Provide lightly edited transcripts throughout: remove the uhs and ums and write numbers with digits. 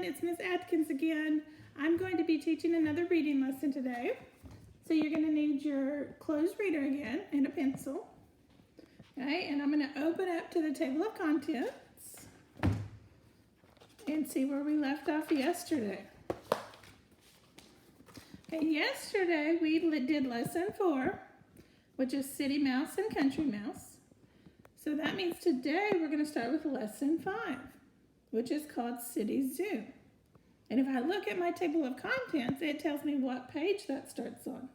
It's Miss Adkins again. I'm going to be teaching another reading lesson today. So you're going to need your closed reader again and a pencil. Okay, and I'm going to open up to the table of contents and see where we left off yesterday. Okay, yesterday we did lesson 4, which is City Mouse and Country Mouse. So that means today we're going to start with lesson 5, which is called City Zoo. And if I look at my table of contents, it tells me what page that starts on.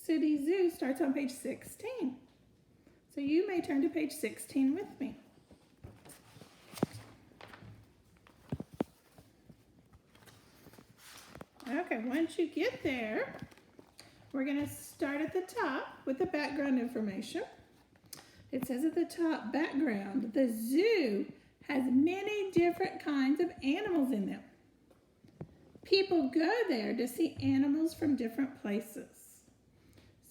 City Zoo starts on page 16. So you may turn to page 16 with me. Okay, once you get there, we're going to start at the top with the background information. It says at the top, background, the zoo has many different kinds of animals in them. People go there to see animals from different places.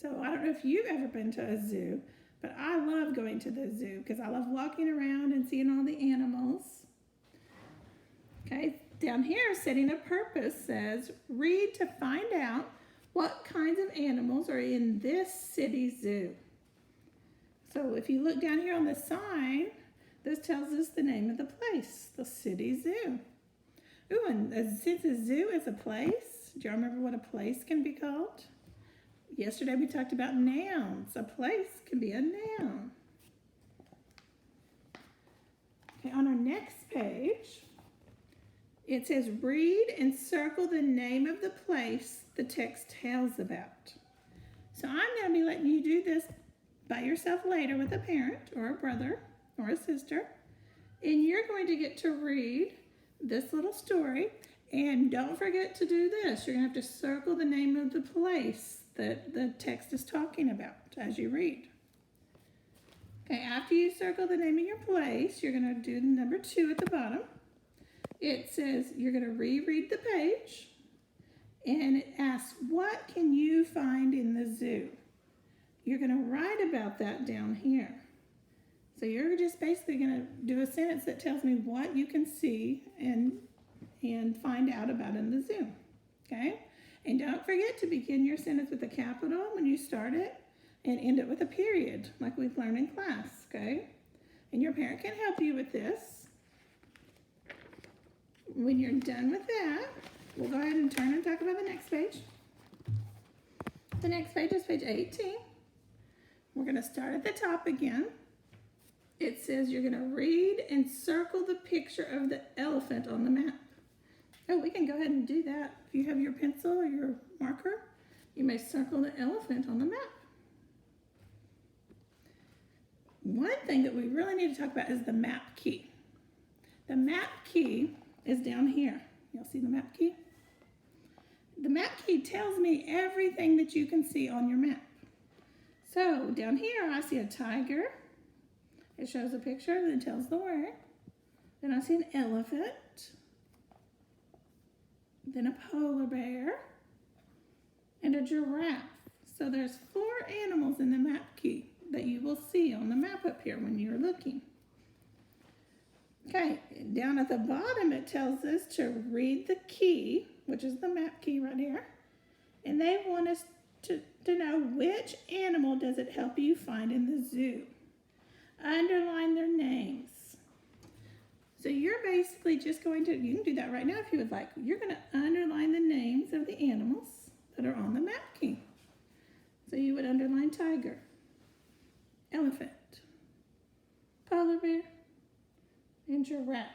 So I don't know if you've ever been to a zoo, but I love going to the zoo because I love walking around and seeing all the animals. Okay, down here, setting a purpose says, read to find out what kinds of animals are in this city zoo. So if you look down here on the sign, this tells us the name of the place, the city zoo. Ooh, and since a zoo is a place, do you remember what a place can be called? Yesterday we talked about nouns. A place can be a noun. Okay, on our next page, it says read and circle the name of the place the text tells about. So I'm going to be letting you do this by yourself later with a parent or a brother or a sister. And you're going to get to read this little story. And don't forget to do this. You're going to have to circle the name of the place that the text is talking about as you read. Okay, after you circle the name of your place, you're going to do the number 2 at the bottom. It says you're going to reread the page. And it asks, what can you find in the zoo? You're going to write about that down here. So you're just basically going to do a sentence that tells me what you can see and find out about in the zoo. Okay? And don't forget to begin your sentence with a capital when you start it and end it with a period, like we've learned in class. Okay? And your parent can help you with this. When you're done with that, we'll go ahead and turn and talk about the next page. The next page is page 18. We're going to start at the top again. It says you're going to read and circle the picture of the elephant on the map. Oh, we can go ahead and do that. If you have your pencil or your marker, you may circle the elephant on the map. One thing that we really need to talk about is the map key. The map key is down here. Y'all see the map key? The map key tells me everything that you can see on your map. So down here, I see a tiger. It shows a picture and it tells the word. Then I see an elephant. Then a polar bear. And a giraffe. So there's 4 animals in the map key that you will see on the map up here when you're looking. Okay, down at the bottom it tells us to read the key, which is the map key right here. And they want us to know which animal does it help you find in the zoo. Underline their names. So you're basically just going to, you can do that right now if you would like. You're going to underline the names of the animals that are on the map key. So you would underline tiger, elephant, polar bear, and giraffe.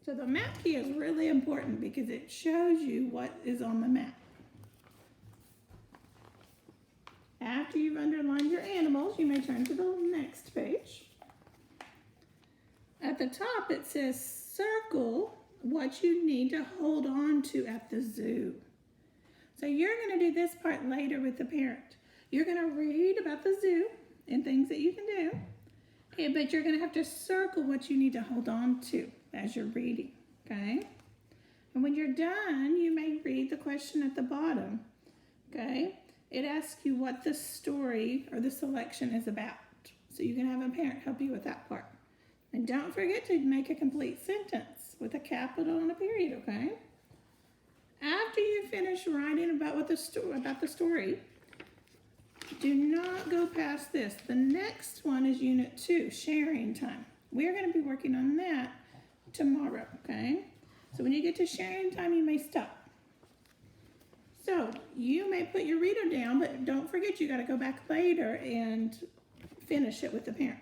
So the map key is really important because it shows you what is on the map. After you've underlined your animals, you may turn to the next page. At the top, it says circle what you need to hold on to at the zoo. So you're going to do this part later with the parent. You're going to read about the zoo and things that you can do, but you're going to have to circle what you need to hold on to as you're reading, okay? And when you're done, you may read the question at the bottom, okay? It asks you what the story or the selection is about. So you can have a parent help you with that part. And don't forget to make a complete sentence with a capital and a period, okay? After you finish writing about the story, do not go past this. The next one is Unit 2, sharing time. We're going to be working on that tomorrow, okay? So when you get to sharing time, you may stop. So you may put your reader down, but don't forget you got to go back later and finish it with the parent.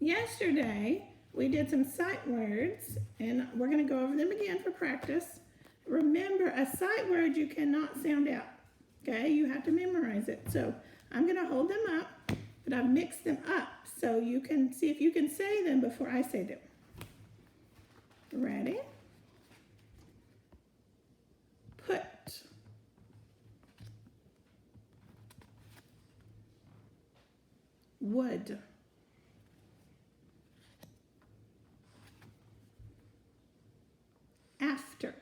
Yesterday, we did some sight words, and we're going to go over them again for practice. Remember, a sight word you cannot sound out, okay? You have to memorize it. So I'm going to hold them up, but I've mixed them up so you can see if you can say them before I say them. Ready? Put. Would. After.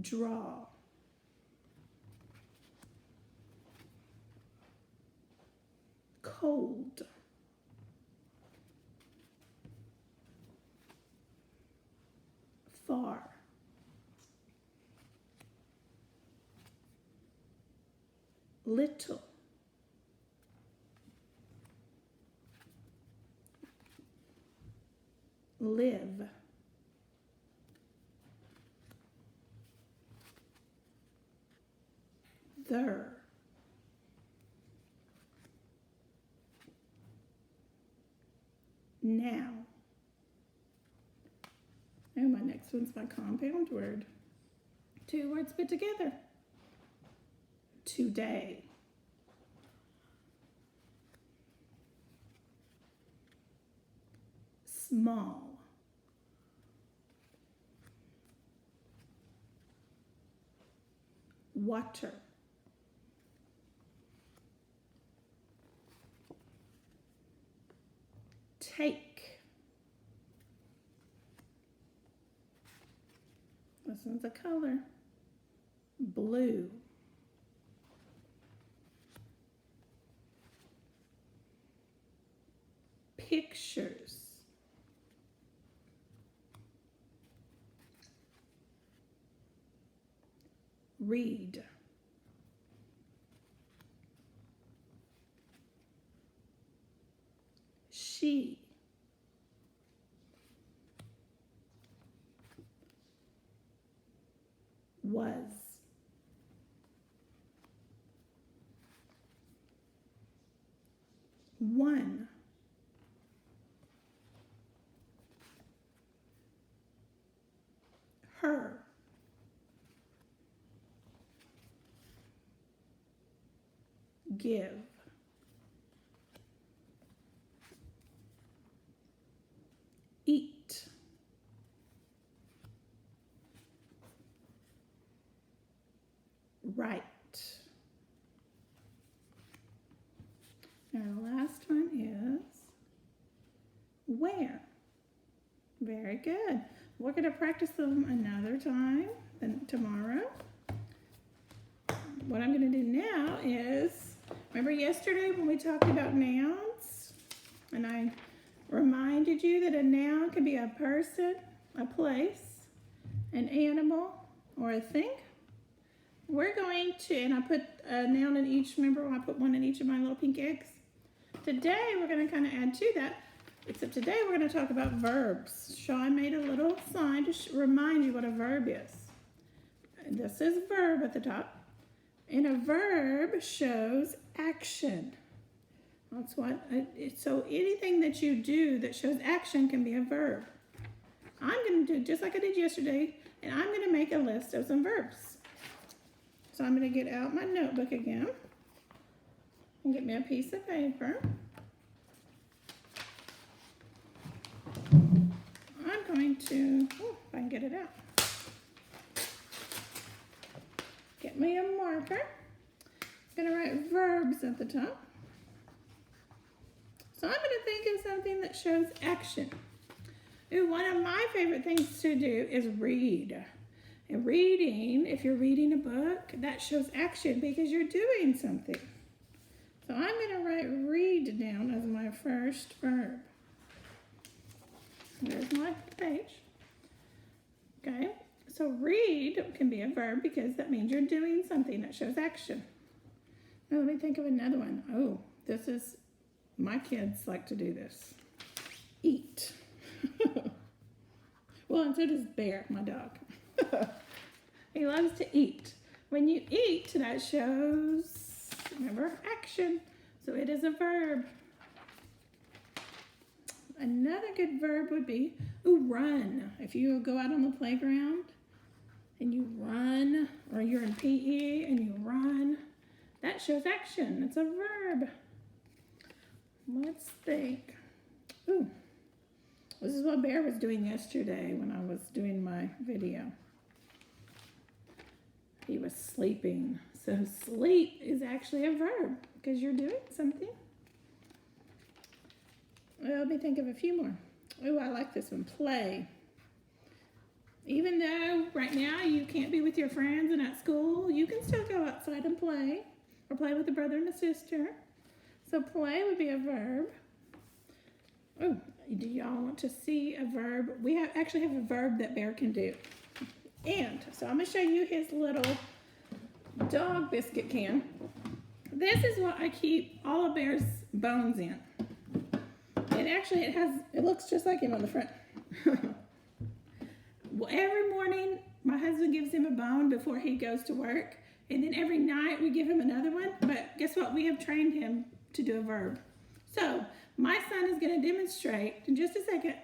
Draw. Cold. Far. Little. Live. There. Now. And my next one's my compound word. 2 words put together. Today. Small. Water. Take. This one's a color. Blue. Pictures. Read. She. Was. One. Her. Give. Eat. Write. Now the last one is where. Very good. We're going to practice them another time than tomorrow. What I'm going to do now is, remember yesterday when we talked about nouns? And I reminded you that a noun can be a person, a place, an animal, or a thing. We're going to, and I put a noun in each, remember I put one in each of my little pink eggs? Today we're going to kind of add to that, except today we're going to talk about verbs. Sean made a little sign to remind you what a verb is. And this is verb at the top. And a verb shows action. That's what, so anything that you do that shows action can be a verb. I'm going to do just like I did yesterday, and I'm going to make a list of some verbs. So I'm going to get out my notebook again and get me a piece of paper. I'm going to, if I can get it out. Get me a marker. I'm going to write verbs at the top. So I'm going to think of something that shows action. Ooh, one of my favorite things to do is read. And reading, if you're reading a book, that shows action because you're doing something. So I'm going to write read down as my first verb. There's my page. Okay, so read can be a verb because that means you're doing something that shows action. Now let me think of another one. Oh, this is, my kids like to do this. Eat. Well, and so does Bear, my dog. He loves to eat. When you eat, that shows, remember, action. So it is a verb. Another good verb would be, run. If you go out on the playground and you run, or you're in PE and you run, that shows action. It's a verb. Let's think. This is what Bear was doing yesterday when I was doing my video. He was sleeping. So sleep is actually a verb because you're doing something. Well, let me think of a few more. I like this one, play. Even though right now you can't be with your friends and at school, you can still go outside and play, or play with a brother and a sister. So play would be a verb. Do y'all want to see a verb? We actually have a verb that Bear can do. And so I'm going to show you his little dog biscuit can. This is what I keep all of Bear's bones in. It looks just like him on the front. Well, every morning my husband gives him a bone before he goes to work, and then every night we give him another one. But guess what? We have trained him to do a verb. So my son is going to demonstrate in just a second,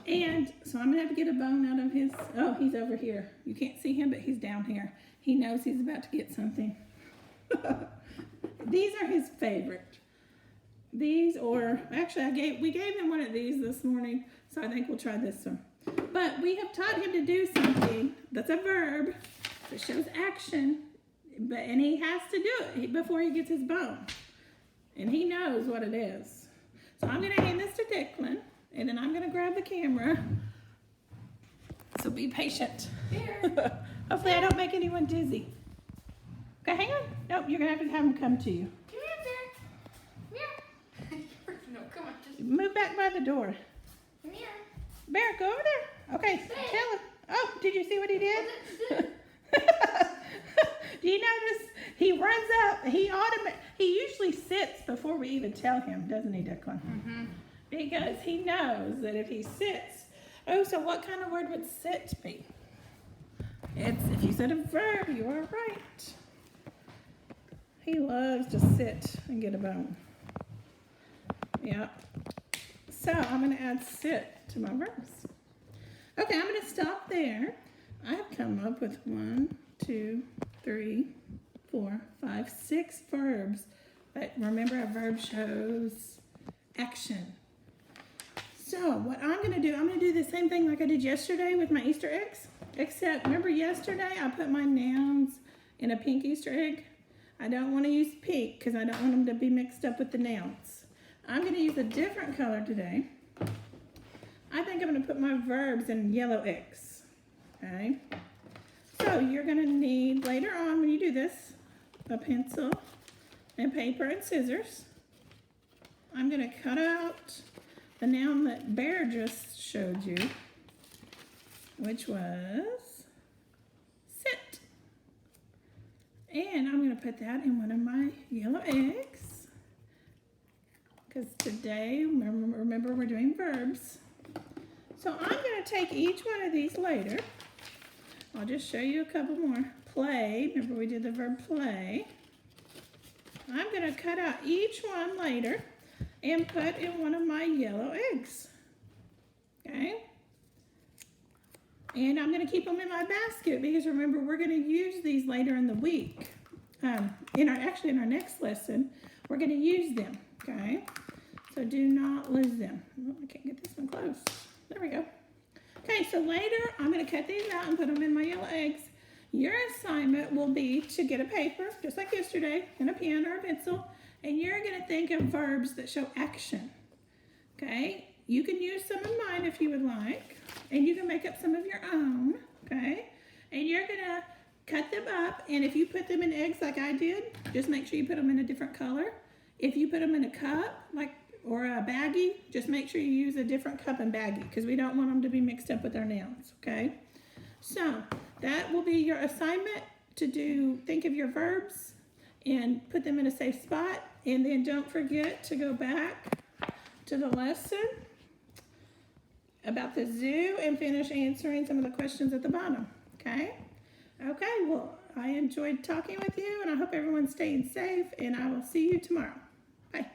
and so I'm going to have to get a bone out of his. Oh, he's over here. You can't see him, but he's down here. He knows he's about to get something. These are his favorite. These, or actually we gave him one of these this morning, so I think we'll try this one. But we have taught him to do something that's a verb that shows action, and he has to do it before he gets his bone. And he knows what it is. So I'm going to hand this to Declan, and then I'm going to grab the camera. So be patient. Hopefully I don't make anyone dizzy. Okay, hang on. Nope, you're going to have him come to you. Move back by the door. Come here. Bear, go over there. Okay, tell him. Oh, did you see what he did? Do you notice he runs up? He usually sits before we even tell him, doesn't he, Declan? Mm-hmm. Because he knows that if he sits. So what kind of word would sit be? If you said a verb, you are right. He loves to sit and get a bone. Yeah. So I'm going to add sit to my verbs. Okay, I'm going to stop there. I have come up with 1, 2, 3, 4, 5, 6 verbs. But remember, a verb shows action. So what I'm going to do, I'm going to do the same thing like I did yesterday with my Easter eggs. Except, remember yesterday I put my nouns in a pink Easter egg? I don't want to use pink because I don't want them to be mixed up with the nouns. I'm going to use a different color today. I think I'm going to put my verbs in yellow eggs. Okay? So you're going to need, later on when you do this, a pencil and paper and scissors. I'm going to cut out the noun that Bear just showed you, which was sit. And I'm going to put that in one of my yellow eggs. Because today, remember we're doing verbs. So I'm going to take each one of these later. I'll just show you a couple more. Play, remember we did the verb play. I'm going to cut out each one later and put in one of my yellow eggs. Okay? And I'm going to keep them in my basket because remember we're going to use these later in the week. In our next lesson, we're going to use them. Okay? So do not lose them. Oh, I can't get this one close. There we go. Okay, so later I'm going to cut these out and put them in my yellow eggs. Your assignment will be to get a paper, just like yesterday, and a pen or a pencil, and you're going to think of verbs that show action. Okay? You can use some of mine if you would like, and you can make up some of your own. Okay? And you're going to cut them up, and if you put them in eggs like I did, just make sure you put them in a different color. If you put them in a cup, or a baggie, just make sure you use a different cup and baggie because we don't want them to be mixed up with our nouns, okay? So that will be your assignment to do, think of your verbs and put them in a safe spot. And then don't forget to go back to the lesson about the zoo and finish answering some of the questions at the bottom, okay? Okay, well, I enjoyed talking with you and I hope everyone's staying safe and I will see you tomorrow. Bye.